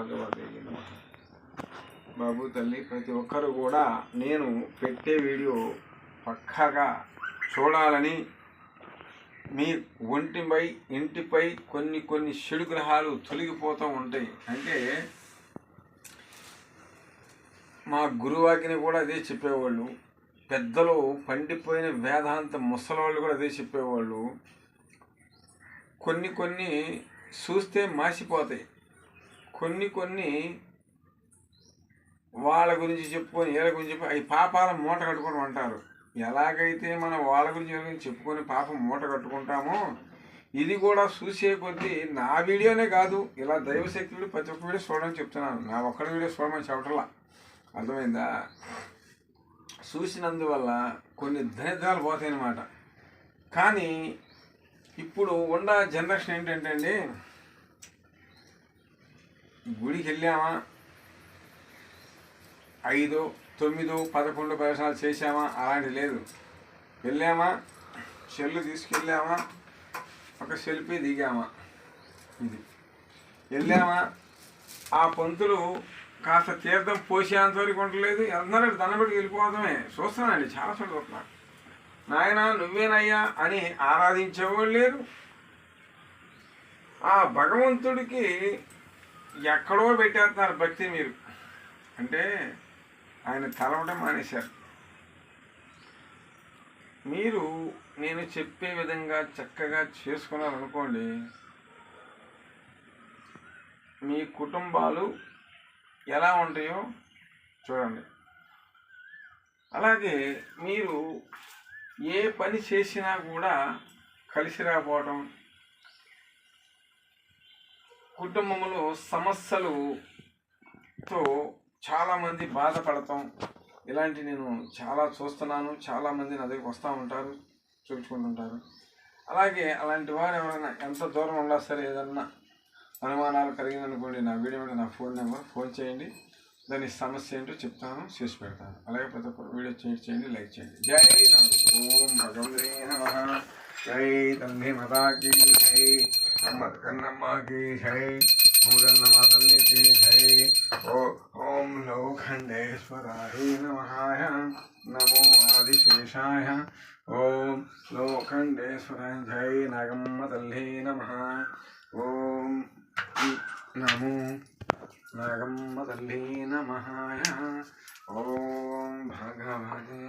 భగవతే నమః. బాబు తల్లి, ప్రతి ఒక్కరు కూడా నేను పెట్టే వీడియో పక్కాగా చూడాలని, మీ ఒంటిపై ఇంటిపై కొన్ని చెడు గ్రహాలు తొలగిపోతూ ఉంటాయి. అంటే మా గురువాకిని కూడా అదే చెప్పేవాళ్ళు, పెద్దలు పండిపోయిన వేదాంత ముసలివాళ్ళు కూడా అదే చెప్పేవాళ్ళు. కొన్ని చూస్తే మాసిపోతాయి, కొన్ని వాళ్ళ గురించి చెప్పుకొని వీళ్ళ గురించి చెప్పి అవి పాపాల మూట కట్టుకొని ఉంటారు. ఎలాగైతే మనం వాళ్ళ గురించి చెప్పుకొని పాపం మూట కట్టుకుంటామో, ఇది కూడా చూసే కొద్దీ నా వీడియోనే కాదు, ఇలా దైవశక్తులు ప్రతి ఒక్క వీడియో చూడమని చెప్తున్నాను. నా ఒక్కడి వీడియో చూడమని చెప్పటంలా, అర్థమైందా? చూసినందువల్ల కొన్ని దరిద్రాలు పోతాయి అన్నమాట. కానీ ఇప్పుడు ఉన్న జనరేషన్ ఏంటంటే అండి, గుడికి వెళ్ళామా, 5, 9, 11 ప్రదర్శనలు చేసామా, అలాంటి లేదు. వెళ్ళామా, సెల్లు తీసుకెళ్ళామా, ఒక సెల్ఫీ దిగామా, ఇది వెళ్ళామా, ఆ పంతులు కాస్త తీర్థం పోసేంత వరకు ఉండలేదు, అందరూ దండబెట్టి వెళ్ళిపోవడమే. చూస్తున్నానండి, చాలా చోట్ల చూస్తున్నాను. నాయన నువ్వేనయ్యా అని ఆరాధించేవాళ్ళు లేరు. ఆ భగవంతుడికి ఎక్కడో పెట్టేస్తున్నారు భక్తి. మీరు అంటే ఆయన తలవడం మానేశారు. మీరు నేను చెప్పే విధంగా చక్కగా చేసుకున్నారనుకోండి, మీ కుటుంబాలు ఎలా ఉంటాయో చూడండి. అలాగే మీరు ఏ పని చేసినా కూడా కలిసి రాకపోవటం, కుటుంబంలో సమస్యలతో చాలామంది బాధపడతాం, ఇలాంటి నేను చాలా చూస్తున్నాను. చాలామంది నా దగ్గరికి వస్తూ ఉంటారు, చూపించుకుంటుంటారు. అలాగే అలాంటి వారు ఎవరైనా ఎంత దూరం ఉన్నా సరే, ఏదన్నా అనుమానాలు కలిగిందనుకోండి, నా వీడియో మీద నా ఫోన్ నెంబర్, ఫోన్ చేయండి. దాని సమస్య ఏంటో చెప్తాను, చేసి పెడతాను. అలాగే ప్రతి ఒక్కరు వీడియో చేయండి, లైక్ చేయండి. జై నాగు. ఓం భగవంతే నమః. జై తల్లి మాతాకి జై, అమ్మ కన్నమ్మకి జై, మూగన్నమ్మ తల్లికి జై. ఓం లోఖండేశ్వరాయ నమః. నమో ఆదిశేషాయ. ఓం లోఖండేశ్వరాయ జై. నాగమ్మ తల్లి నమః. ఓం నమో నాగమ్మ తల్లి నమః. ఓం భగవతే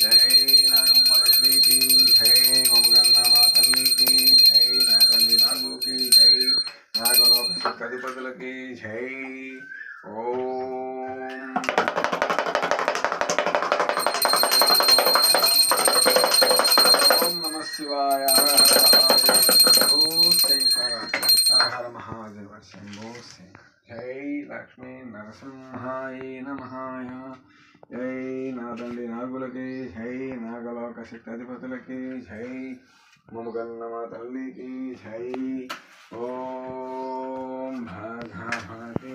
జై. నాగమ్మ తల్లికి జై, మమ్మగన్నమ్మ తల్లికి జై, నా తల్లి నాగుకి జై, నాగలోక అధిపతులకి జై. ఓం నమః శివాయ. హర మహాదేవ శంభో శంకర. జై లక్ష్మీ నరసింహాయ నమః. జై నాదండి నాగులకి జై, నాగలోక శక్తాధిపతులకి జై, మమ్మగన్నమ్మ తల్లికి జై. ఓం భగవతే